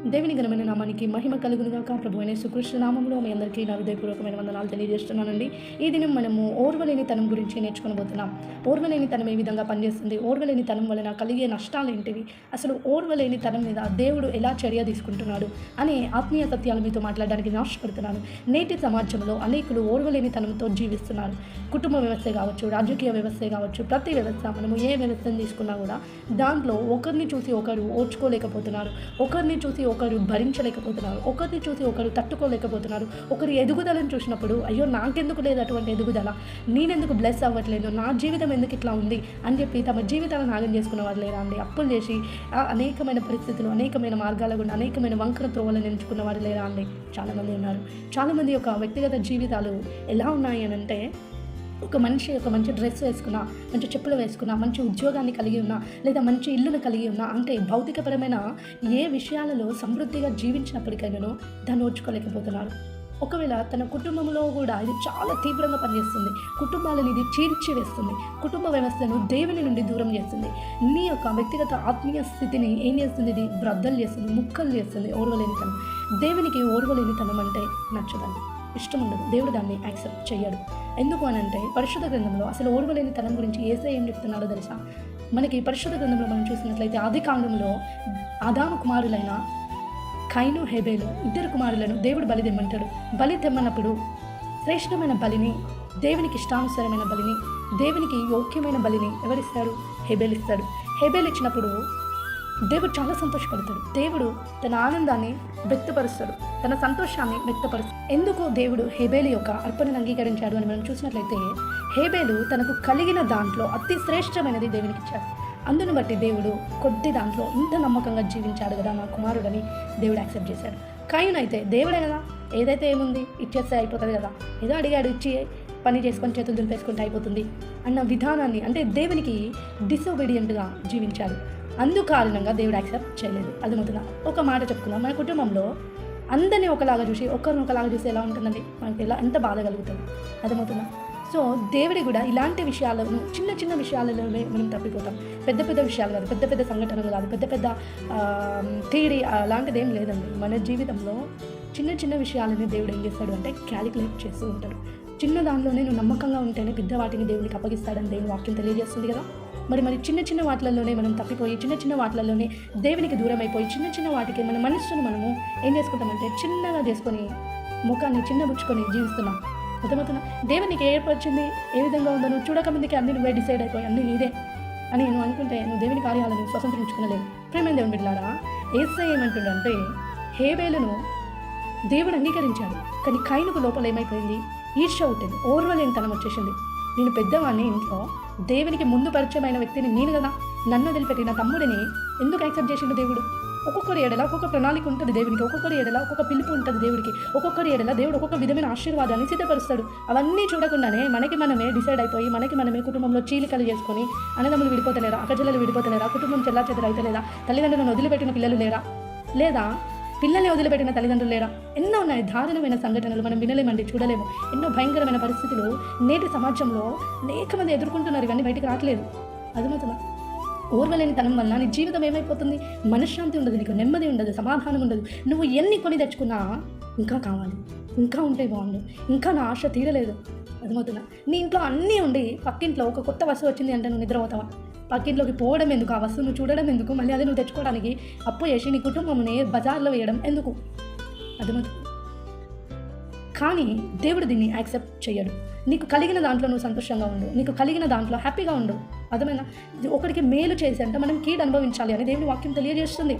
దేవుని ఘనమైన నామానికి మహిమ కలుగునుగాక. ప్రభువైన యేసుక్రీస్తు నామములో మీ అందరికీ నా హృదయపూర్వకమైన వందనాలు తెలియజేస్తున్నానండి. ఈ దినం మనము ఓర్వలేనితనం గురించి నేర్చుకోబోతున్నాం. ఓర్వలేనితనం ఏ విధంగా పనిచేస్తుంది, ఓర్వలేనితనం వలన కలిగే నష్టాలు ఏంటివి, అసలు ఓర్వలేనితనం మీద దేవుడు ఎలా చర్య తీసుకుంటున్నాడు అనే ఆత్మీయ సత్యాలు మీతో మాట్లాడడానికి ఆశపడుతున్నాను. నేటి సమాజంలో అనేకులు ఓర్వలేనితనంతో జీవిస్తున్నారు. కుటుంబ వ్యవస్థ కావచ్చు, రాజకీయ వ్యవస్థ కావచ్చు, ప్రతి వ్యవస్థ మనము ఏ వ్యవస్థను తీసుకున్నా కూడా దాంట్లో ఒకరిని చూసి ఒకరు ఓర్చుకోలేకపోతున్నారు, ఒకరిని చూసి ఒకరు భరించలేకపోతున్నారు, ఒకరిని చూసి ఒకరు తట్టుకోలేకపోతున్నారు. ఒకరి ఎదుగుదలను చూసినప్పుడు అయ్యో నాకెందుకు లేదు అటువంటి ఎదుగుదల, నేనెందుకు బ్లెస్ అవ్వట్లేదు, నా జీవితం ఎందుకు ఇట్లా ఉంది అని చెప్పి తమ జీవితాలను నాగం చేసుకున్న వారు లేరా అండి? అప్పులు చేసి అనేకమైన పరిస్థితులు, అనేకమైన మార్గాల గుండా అనేకమైన వంకర త్రోవలను ఎంచుకున్న వారు లేరా అండి? చాలామంది ఉన్నారు. చాలామంది యొక్క వ్యక్తిగత జీవితాలు ఎలా ఉన్నాయి అని అంటే, ఒక మనిషి ఒక మంచి డ్రెస్ వేసుకున్నా, మంచి చెప్పులు వేసుకున్నా, మంచి ఉద్యోగాన్ని కలిగి ఉన్నా, లేదా మంచి ఇల్లును కలిగి ఉన్నా, అంటే భౌతికపరమైన ఏ విషయాలలో సమృద్ధిగా జీవించినప్పటికైనానో దాన్ని ఓర్చుకోలేకపోతున్నారు. ఒకవేళ తన కుటుంబంలో కూడా ఇది చాలా తీవ్రంగా పనిచేస్తుంది. కుటుంబాలను ఇది చీల్చి వేస్తుంది. కుటుంబ వ్యవస్థను దేవుని నుండి దూరం చేస్తుంది. నీ యొక్క వ్యక్తిగత ఆత్మీయ స్థితిని ఏం చేస్తుంది? ఇది బ్రద్దలు చేస్తుంది, ముక్కలు చేస్తుంది. ఓర్వలేనితనం, దేవునికి ఓర్వలేనితనం అంటే నచ్చదండి, ఇష్టం ఉండదు. దేవుడు దాన్ని యాక్సెప్ట్ చేయడు. ఎందుకు అని అంటే, పరిశుద్ధ గ్రంథంలో అసలు ఓర్వలేనితనం గురించి యేసయ్య ఏం చెప్తున్నాడో తెలుసా? మనకి పరిశుద్ధ గ్రంథంలో మనం చూసినట్లయితే ఆది కాండంలో ఆదాము కుమారులైన కయీను, హేబేలు ఇద్దరు కుమారులను దేవుడు బలి తెమ్మంటాడు. బలి తెమ్మన్నప్పుడు శ్రేష్టమైన బలిని, దేవునికి ఇష్టానుసారమైన బలిని, దేవునికి యోగ్యమైన బలిని ఎవరిస్తాడు? హేబేలు ఇస్తాడు. హేబేలు ఇచ్చినప్పుడు దేవుడు చాలా సంతోషపడతాడు. దేవుడు తన ఆనందాన్ని వ్యక్తపరుస్తాడు, తన సంతోషాన్ని వ్యక్తపరుస్తాడు. ఎందుకు దేవుడు హేబేలు యొక్క అర్పణను అంగీకరించాడు అని మనం చూసినట్లయితే, హేబేలు తనకు కలిగిన దాంట్లో అతి శ్రేష్టమైనది దేవునికి ఇచ్చాడు. అందును బట్టి దేవుడు కొద్ది దాంట్లో ఇంత నమ్మకంగా జీవించాడు కదా నా కుమారుడని దేవుడు యాక్సెప్ట్ చేశాడు. కయీను అయితే దేవుడే కదా, ఏదైతే ఏముంది ఇచ్చేస్తే అయిపోతుంది కదా, ఏదో అడిగాడు ఇచ్చి పని చేసుకొని చేతులు దులిపేసుకుంటే అయిపోతుంది అన్న విధానాన్ని, అంటే దేవునికి డిసొబీడియంట్గా జీవించాడు. అందుకారణంగా దేవుడు యాక్సెప్ట్ చేయలేదు. అర్థమవుతుందా? ఒక మాట చెప్పుకుందాం, మన కుటుంబంలో అందరినీ ఒకలాగా చూసి ఒకరిని ఒకలాగా చూసి ఎలా ఉంటుందండి? మనకి ఎంత బాధ కలుగుతుంది? అర్థమవుతుందా? సో దేవుడి కూడా ఇలాంటి విషయాలను, చిన్న చిన్న విషయాలలోనే మనం తప్పిపోతాం. పెద్ద పెద్ద విషయాలు కాదు, పెద్ద పెద్ద సంఘటనలు కాదు, పెద్ద పెద్ద థియరీ అలాంటిది ఏం లేదండి. మన జీవితంలో చిన్న చిన్న విషయాలని దేవుడు ఏం చేస్తాడు అంటే క్యాలిక్యులేట్ చేస్తూ ఉంటాడు. చిన్న దానిలోనే నువ్వు నమ్మకంగా ఉంటేనే పెద్ద వాటిని దేవునికి అప్పగిస్తాడని దేవుని వాక్యం తెలియజేస్తుంది కదా. మరి చిన్న చిన్న వాటిలలోనే మనం తప్పిపోయి, చిన్న చిన్న వాటిలలోనే దేవునికి దూరం అయిపోయి, చిన్న చిన్న వాటికి మన మనసును మనము ఏం చేసుకుంటామంటే చిన్నగా చేసుకొని, ముఖాన్ని చిన్నబుచ్చుకొని జీవిస్తున్నాం. అర్థమవుతున్నా? దేవునికి ఏర్పరిచింది ఏ విధంగా ఉందో నువ్వు చూడకముందుకే అన్ని నువ్వే డిసైడ్ అయిపోయి అన్నీ నీదే అని నువ్వు అనుకుంటే నువ్వు దేవుని కార్యాలను స్వతంత్రించుకునలేవు. ప్రేమైన దేవుని బిడ్డలారా, యేసయ్య ఏమంటుండంటే, హేబేలును దేవుడు అంగీకరించాడు, కానీ కయీనుకు లోపల ఏమైపోయింది? ఈర్ష్య ఉంటుంది, ఓర్వలేనితనం వచ్చేసింది. నేను పెద్దవాడిని ఇంట్లో, దేవునికి ముందు పరిచయమైన వ్యక్తిని నేను కదా, నన్ను వదిలిపెట్టి నా తమ్ముడిని ఎందుకు యాక్సెప్ట్ చేసిండు దేవుడు? ఒక్కొక్కరి ఎడల ఒక్కొక్క ప్రణాళిక ఉంటుంది దేవునికి, ఒక్కొక్కరి ఎడల ఒక్కొక్క పిలుపు ఉంటుంది దేవుడికి, ఒక్కొక్కరి ఎడల దేవుడు ఒక్కొక్క విధమైన ఆశీర్వాదాన్ని సిద్ధపరుస్తాడు. అవన్నీ చూడకుండానే మనకి మనమే డిసైడ్ అయిపోయి, మనకి మనమే కుటుంబంలో చీలికలు చేసుకొని, అన్నదమ్ములు విడిపోతలేరా, అక్కచెల్లెలు విడిపోతలేరా, కుటుంబం చెల్లాచెదరు అయితే లేదా, తల్లిదండ్రులను వదిలిపెట్టిన పిల్లలు లేరా, లేదా పిల్లల్ని వదిలిపెట్టిన తల్లిదండ్రులు లేరా? ఎన్నో ఉన్నాయి దారుణమైన సంఘటనలు, మనం వినలేమండి, చూడలేము. ఎన్నో భయంకరమైన పరిస్థితులు నేటి సమాజంలో అనేక మంది ఎదుర్కొంటున్నారు, ఇవన్నీ బయటికి రావట్లేదు. అర్థమవుతుందా? ఓర్వలేనితనం వల్ల నీ జీవితం ఏమైపోతుంది? మనశ్శాంతి ఉండదు, నీకు నెమ్మది ఉండదు, సమాధానం ఉండదు. నువ్వు ఎన్ని కొని తెచ్చుకున్నా ఇంకా కావాలి, ఇంకా ఉంటే బాగుండు, ఇంకా నా ఆశ తీరలేదు. అర్థమవుతుందా? నీ ఇంట్లో అన్నీ ఉండి పక్కింట్లో ఒక కొత్త వస్తువు వచ్చింది అంటే నువ్వు నిద్రపోతావా? పక్కింట్లోకి పోవడం ఎందుకు? ఆ వస్తువును చూడడం ఎందుకు? మళ్ళీ అదే నువ్వు తెచ్చుకోవడానికి అప్పు చేసి నీ కుటుంబంని బజార్లో వేయడం ఎందుకు? అర్థమవుతుంది. కానీ దేవుడు దీన్ని యాక్సెప్ట్ చేయడు. నీకు కలిగిన దాంట్లో నువ్వు సంతోషంగా ఉండు, నీకు కలిగిన దాంట్లో హ్యాపీగా ఉండు. అర్థమైనా? ఒకరికి మేలు చేసి అంటే మనం కీడు అనుభవించాలి అని దేవుని వాక్యం తెలియజేస్తుంది.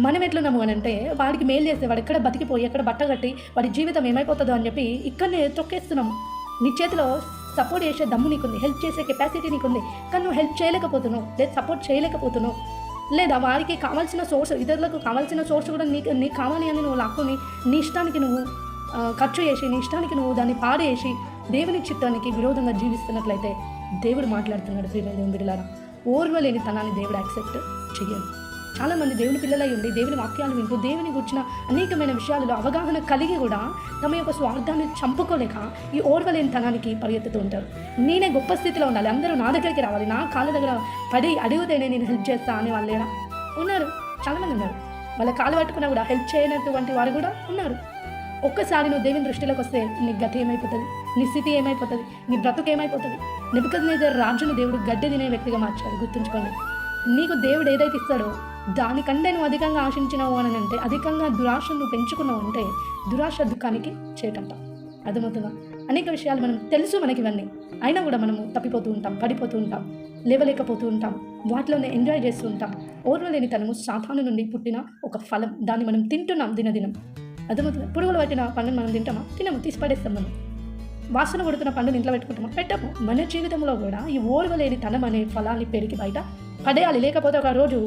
మనం ఎట్లున్నాము అని అంటే, వాడికి మేలు చేస్తే వాడు ఎక్కడ బతికిపోయి, ఎక్కడ బట్ట కట్టి వాడి జీవితం ఏమైపోతుందో అని చెప్పి ఇక్కడనే తొక్కేస్తున్నాము. నీ చేతిలో సపోర్ట్ చేసే దమ్ము నీకుంది, హెల్ప్ చేసే కెపాసిటీ నీకుంది, కానీ నువ్వు హెల్ప్ చేయలేకపోతున్నావు, లేదా సపోర్ట్ చేయలేకపోతున్నావు, లేదా వారికి కావాల్సిన సోర్స్, ఇతరులకు కావాల్సిన సోర్స్ కూడా నీకు కావాలి అని నువ్వు లాక్కుని నీ ఇష్టానికి నువ్వు ఖర్చు చేసి, నీ ఇష్టానికి నువ్వు దాన్ని పాడేసి దేవుని చిత్తానికి విరోధంగా జీవిస్తున్నట్లయితే దేవుడు మాట్లాడుతున్నాడు. ప్రియమైన దేవుని బిడ్డలారా, ఓర్వలేని తనాన్ని దేవుడు యాక్సెప్ట్ చేయడు. చాలామంది దేవుని పిల్లలై ఉండి దేవుని వాక్యాలు వింటూ దేవుని గురించిన అనేకమైన విషయాలలో అవగాహన కలిగి కూడా తమ యొక్క స్వార్థాన్ని చంపుకోలేక ఈ ఓర్వలేని తనానికి పరిగెత్తుతూ ఉంటారు. నేనే గొప్ప స్థితిలో ఉండాలి, అందరూ నా దగ్గరికి రావాలి, నా కాళ్ళ దగ్గర పడి అడిగితేనే నేను హెల్ప్ చేస్తా అనే వాళ్ళు లేరా? ఉన్నారు, చాలామంది ఉన్నారు. వాళ్ళ కాలు పట్టుకున్నా కూడా హెల్ప్ చేయనటువంటి వారు కూడా ఉన్నారు. ఒక్కసారి నువ్వు దేవుని దృష్టిలోకి వస్తే నీ గతి ఏమైపోతుంది, నీ స్థితి ఏమైపోతుంది, నీ బ్రతుకు ఏమైపోతుంది. నెబుకద్నెజర్ రాజును దేవుడు గడ్డి తినే వ్యక్తిగా మార్చాడు. గుర్తుంచుకోండి, నీకు దేవుడు ఏదైతే ఇస్తాడో దానికంటే నువ్వు అధికంగా ఆశించినావు అని అంటే, అధికంగా దురాశను నువ్వు పెంచుకున్నావు అంటే దురాశ దుఃఖానికి చేటంట. అర్థమవుతుందా? అనేక విషయాలు మనం తెలుసు మనకి ఇవన్నీ, అయినా కూడా మనము తప్పిపోతూ ఉంటాం, పడిపోతూ ఉంటాం, లేవలేకపోతూ ఉంటాం, వాటిలోనే ఎంజాయ్ చేస్తూ ఉంటాం. ఓర్వలేనితనము సాతాను నుండి పుట్టిన ఒక ఫలం, దాన్ని మనం తింటున్నాం దినదినం. అర్థమవుతుంది? పురుగులు పట్టిన పండును మనం తింటామా? తినము, తీసి పడేస్తాం. మనం వాసన కొడుతున్న పండుని ఇంట్లో పెట్టుకుంటామా? పెట్టము. మన జీవితంలో కూడా ఈ ఓర్వలేనితనం అనే ఫలాన్ని పెరిగి బయట పడేయాలి. లేకపోతే ఒక రోజు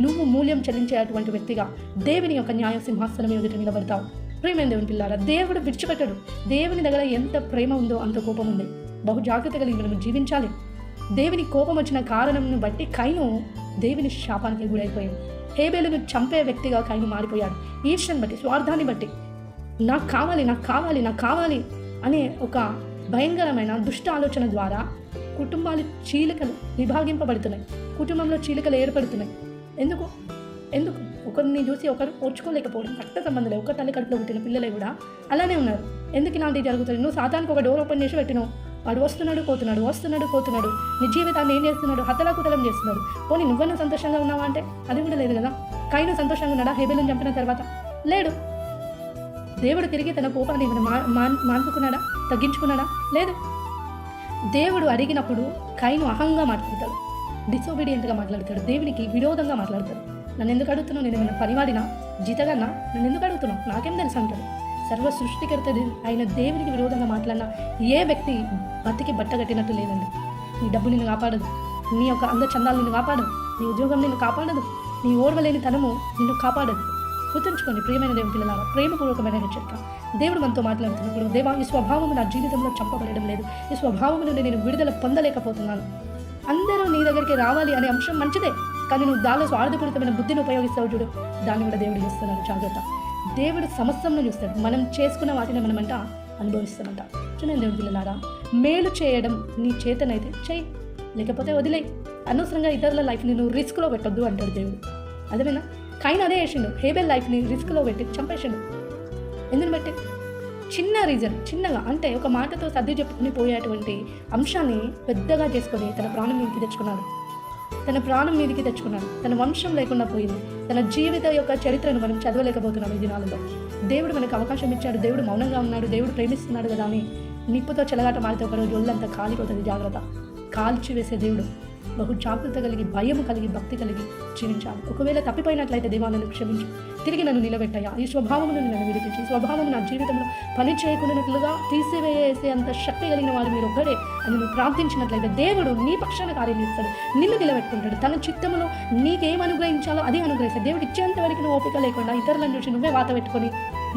నువ్వు మూల్యం చెల్లించేటువంటి వ్యక్తిగా దేవుని యొక్క న్యాయ సింహాసనం ఎదుట నిలబడతావు. ప్రేమైన దేవుని పిల్లారా, దేవుడు విడిచిపెట్టడు. దేవుని దగ్గర ఎంత ప్రేమ ఉందో అంత కోపం ఉంది. బహు జాగ్రత్త కలిగి మనం జీవించాలి. దేవుని కోపం వచ్చిన కారణంను బట్టి కైను దేవుని శాపానికి గురైపోయాడు. హేబేలును చంపే వ్యక్తిగా కైను మారిపోయాడు. ఈర్ష్యను బట్టి, స్వార్థాన్ని బట్టి, నాకు కావాలి, నాకు కావాలి, నాకు కావాలి అనే ఒక భయంకరమైన దుష్ట ఆలోచన ద్వారా కుటుంబాలు చీలికలు విభాగింపబడుతున్నాయి. కుటుంబంలో చీలికలు ఏర్పడుతున్నాయి. ఎందుకు ఎందుకు ఒకరిని చూసి ఒకరు ఓర్చుకోలేకపోవడం. రక్త సంబంధం లేదు. ఒక తల్లి కడుపులో పుట్టిన పిల్లలే కూడా అలానే ఉన్నారు. ఎందుకు ఇలాంటివి జరుగుతుంది? నువ్వు సాతానికి ఒక డోర్ ఓపెన్ చేసి పెట్టినావు, వాడు వస్తున్నాడు పోతున్నాడు. నీ జీవితాన్ని ఏం చేస్తున్నాడు? హతలాకుతలం చేస్తున్నాడు. పోనీ నువ్వన్నా సంతోషంగా ఉన్నావా అంటే అది కూడా లేదు కదా. కైను సంతోషంగా ఉన్నాడా హేబేలును చంపిన తర్వాత? లేడు. దేవుడు తిరిగి తన కోపాన్ని మాన్పుకున్నాడా? తగ్గించుకున్నాడా? లేదు. దేవుడు అడిగినప్పుడు కైను అహంగా మాట్లాడతాడు, డిసోబీడియంట్గా మాట్లాడతాడు, దేవునికి విరోధంగా మాట్లాడతాడు. నన్ను ఎందుకు అడుగుతున్నావు? నేను ఏమైనా పనివాడినా, జీతగానా? నన్ను ఎందుకు అడుగుతున్నావు? నాకేం తెలుసు అంటాడు. సర్వ సృష్టికర్త ఆయన దేవునికి విరోధంగా మాట్లాడిన ఏ వ్యక్తి బతికి బట్టగట్టినట్టు లేదండి. నీ డబ్బు నిన్ను కాపాడదు, నీ యొక్క అందచందాలు నిన్ను కాపాడదు, నీ ఉద్యోగం నిన్ను కాపాడదు, నీ ఓర్వలేని తనము నిన్ను కాపాడదు. గుర్తుంచుకోండి ప్రియమైన దేవుని పిల్లలారా, ప్రేమపూర్వకమైన హెచ్చరిక. దేవుడు మనతో మాట్లాడుతున్నప్పుడు, దేవా, ఈ స్వభావం నా జీవితంలో చంపబడడం లేదు, ఈ స్వభావం నుండి నేను విడుదల పొందలేకపోతున్నాను. అందరూ నీ దగ్గరికి రావాలి అనే అంశం మంచిదే, కానీ నువ్వు దానిలో స్వార్థపూరితమైన బుద్ధిని ఉపయోగిస్తావు చూడు, దాన్ని కూడా దేవుడు చూస్తున్నాడు. జాగ్రత్త. దేవుడు సమస్తంలో చూస్తాడు. మనం చేసుకున్న వాటిని మనమంట అనుభవిస్తామంట. చూడండి దేవుని పిల్లలారా, మేలు చేయడం నీ చేతనైతే చెయ్యి, లేకపోతే వదిలేయి. అనవసరంగా ఇతరుల లైఫ్ని నువ్వు రిస్క్లో పెట్టొద్దు అంటాడు దేవుడు. అదేమైనా కైన్ అదే చేసిండు. హేబెల్ లైఫ్ని రిస్క్లో పెట్టి చంపేసిండు. ఎందుకు బట్టి? చిన్న రీజన్, చిన్నగా అంటే ఒక మాటతో సర్ది చెప్పుకుని పోయేటువంటి అంశాన్ని పెద్దగా చేసుకొని తన ప్రాణం మీదకి తెచ్చుకున్నాడు. తన వంశం లేకుండా పోయింది. తన జీవిత యొక్క చరిత్రను మనం చదవలేకపోతున్నాం ఈ దినాలలో. దేవుడు మనకు అవకాశం ఇచ్చాడు, దేవుడు మౌనంగా ఉన్నాడు, దేవుడు ప్రేమిస్తున్నాడు కదా అని నిప్పుతో చెలగాట మారితే ఒకరోజు ఒళ్ళంతా కాలిపోతుంది. జాగ్రత్త. కాల్చి వేసే దేవుడు. బహు జాగ్రత్త కలిగి, భయం కలిగి, భక్తి కలిగి జీవించాలి. ఒకవేళ తప్పిపోయినట్లయితే దేవా నన్ను క్షమించు, తిరిగి నన్ను నిలబెట్టయ్యా, ఈ స్వభావమును నన్ను విడిపించి, ఈ స్వభావం నా జీవితంలో పని చేయకున్నట్లుగా తీసివేసే అంత శక్తి కలిగిన వాడు మీరు ఒక్కడే అని నువ్వు ప్రార్థించినట్లయితే దేవుడు నీ పక్షాన కార్యం చేస్తాడు, నిన్ను నిలబెట్టుకుంటాడు. తన చిత్తములో నీకేం అనుగ్రహించాలో అది అనుగ్రహిస్తాడు. దేవుడు ఇచ్చేంత వరకు నువ్వు ఓపిక లేకుండా ఇతరులను చూసి నువ్వే వాత పెట్టుకొని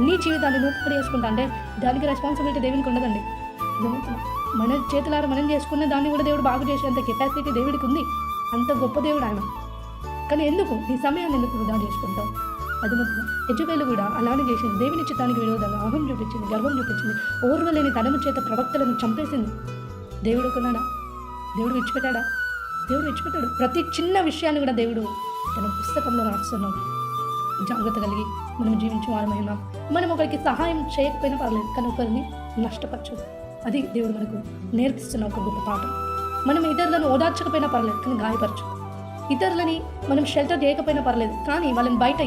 నీ జీవితాన్ని నువ్వు పడి చేసుకుంటా అంటే దానికి రెస్పాన్సిబిలిటీ దేవునికి ఉండదండి. మన చేతులారా మనం చేసుకున్న దాన్ని కూడా దేవుడు బాగు చేసేంత కెపాసిటీ దేవుడికి ఉంది. అంత గొప్ప దేవుడు ఆయన. కానీ ఎందుకు నీ సమయాన్ని ఎందుకు వృధా చేసుకుంటావు? అది మొత్తం యెజబెలు కూడా అలానే చేసింది. దేవుని చిత్తానికి విరోధంగా అహం చూపించింది, గర్వం చూపించింది, ఓర్వలేని తనము చేత ప్రవక్తలను చంపేసింది. దేవుడు కొన్నాడా? దేవుడు విడిచిపెట్టాడా? దేవుడు విడిచిపెట్టాడు. ప్రతి చిన్న విషయాన్ని కూడా దేవుడు తన పుస్తకంలో రాస్తున్నాడు. జాగ్రత్త కలిగి మనం జీవించే వారమై ఉన్నాం. మనం ఒకరికి సహాయం చేయకపోయినా పర్లేదు, కానీ ఒకరిని నష్టపరచదు. అది దేవుడు మనకు నేర్పిస్తున్న ఒక గొప్ప పాఠం. మనం ఇతరులను ఓదార్చకపోయినా పర్లేదు, కానీ గాయపరచు. ఇతరులని మనం షెల్టర్ చేయకపోయినా పర్లేదు, కానీ వాళ్ళని బయట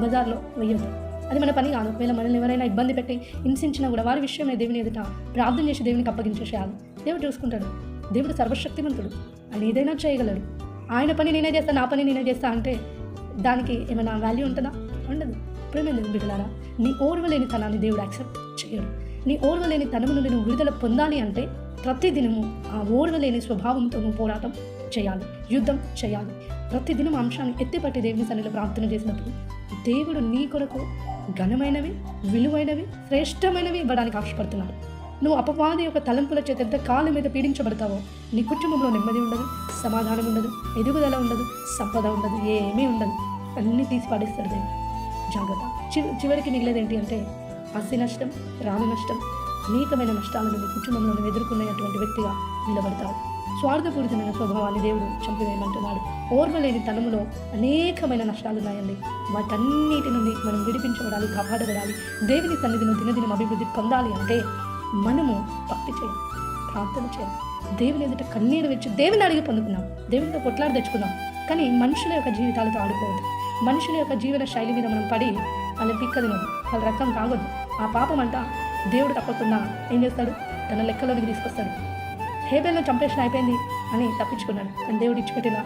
బజార్లో వేయద్దు. అది మన పని కాదు. ఒకవేళ మనల్ని ఎవరైనా ఇబ్బంది పెట్టి హింసించినా కూడా వారి విషయమే దేవుని ఎదుట ప్రార్థన చేసి దేవునికి అప్పగించేసేయాలి. దేవుడు చూసుకుంటాడు. దేవుడు సర్వశక్తిమంతుడు, ఆయన ఏదైనా చేయగలడు. ఆయన పని నేనే చేస్తా, నా పని నేనే చేస్తా అంటే దానికి ఏమైనా వాల్యూ ఉంటుందా? ఉండదు. ప్రేమ బిడ్డలారా, నీ ఓర్వలేని తనాన్ని దేవుడు యాక్సెప్ట్ చేయడు. నీ ఓర్వలేని తనము నుండి నువ్వు విడుదల పొందాలి అంటే ప్రతిదినము ఆ ఓర్వలేని స్వభావంతో నువ్వు పోరాటం చేయాలి, యుద్ధం చేయాలి. ప్రతిదినం అంశాన్ని ఎత్తిపట్టి దేవుని సన్నిధిలో ప్రార్థన చేసినప్పుడు దేవుడు నీ కొరకు ఘనమైనవి, విలువైనవి, శ్రేష్టమైనవి ఇవ్వడానికి ఆశపడుతున్నాడు. నువ్వు అపవాది యొక్క తలంపుల చేత ఎంత కాలం మీద పీడించబడతావో నీ కుటుంబంలో నెమ్మది ఉండదు, సమాధానం ఉండదు, ఎదుగుదల ఉండదు, సంపద ఉండదు, ఏమీ ఉండదు. అన్నీ తీసి పాడేస్తాడు దేవుడు. జాగ్రత్త. చివరికి మిగిలేది ఏంటి అంటే ఆస్తి నష్టం, ప్రాణ నష్టం, అనేకమైన నష్టాలను నీ కుటుంబంలో ఎదుర్కొనేటువంటి వ్యక్తిగా నిలబడతావు. స్వార్థపూరితమైన స్వభావాన్ని దేవుడు చంపివేయమంటున్నాడు. ఓర్వలేని తనములో అనేకమైన నష్టాలు ఉన్నాయండి. వాటన్నిటి నుండి మనం విడిపించబడాలి, కాపాడబడాలి, దేవుని సన్నిధిని దినదినం అభివృద్ధి పొందాలి అంటే మనము భక్తి చేయాలి, ప్రార్థన చేయాలి, దేవుని ఎదుట కన్నీరు వచ్చి దేవుని అడిగి పొందుకున్నాం, దేవునితో కొట్లాడి తెచ్చుకుందాం. కానీ మనుషుల యొక్క జీవితాలతో ఆడుకోవద్దు. మనుషుల యొక్క జీవన శైలి మీద మనం పడి వాళ్ళ పిక్కదినదు, వాళ్ళ రక్తం తాగొద్దు. ఆ పాపం అంతా దేవుడు తప్పకుండా ఏం చేస్తాడు, తన లెక్కలోనికి తీసుకొస్తాడు. హేబేలును చంపేసిన అయిపోయింది అని తప్పించుకున్నాడు. కానీ దేవుడు ఇచ్చిపెట్టిన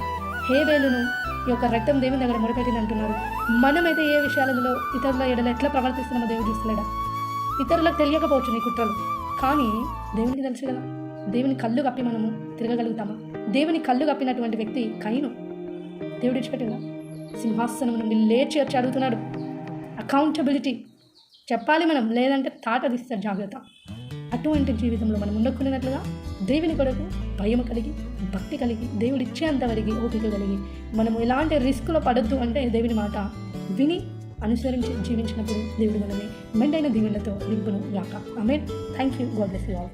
హేబేలును ఈ యొక్క రక్తం దేవుని దగ్గర మొరపెట్టింది అంటున్నారు. మనమైతే ఏ విషయాలలో ఇతరుల ఎడల ఎట్లా ప్రవర్తిస్తున్నామో దేవుడు చూస్తలేడా? ఇతరులకు తెలియకపోవచ్చు నీ కుట్రలు, కానీ దేవునికి తెలుసు కదా. దేవుని కళ్ళు కప్పి మనము తిరగగలుగుతామా? దేవుని కళ్ళు కప్పినటువంటి వ్యక్తి కయీను. దేవుడు ఇచ్చిపెట్టిందా? సింహాసనం నుండి లేచి వచ్చి అడుగుతున్నాడు. అకౌంటబిలిటీ చెప్పాలి మనం, లేదంటే తాట తీస్తాడు. జాగ్రత్త. అటువంటి జీవితంలో మనం ఉండకున్నట్లుగా దేవుని కొరకు భయం కలిగి, భక్తి కలిగి, దేవుడు ఇచ్చేంతవరకు ఓపిక కలిగి మనము ఎలాంటి రిస్క్లో పడద్దు అంటే దేవుని మాట విని అనుసరించి జీవించినప్పుడు దేవుడు మనల్ని మెండైన దీవెనలతో నింపును గాక. Amen. Thank you. God bless you all.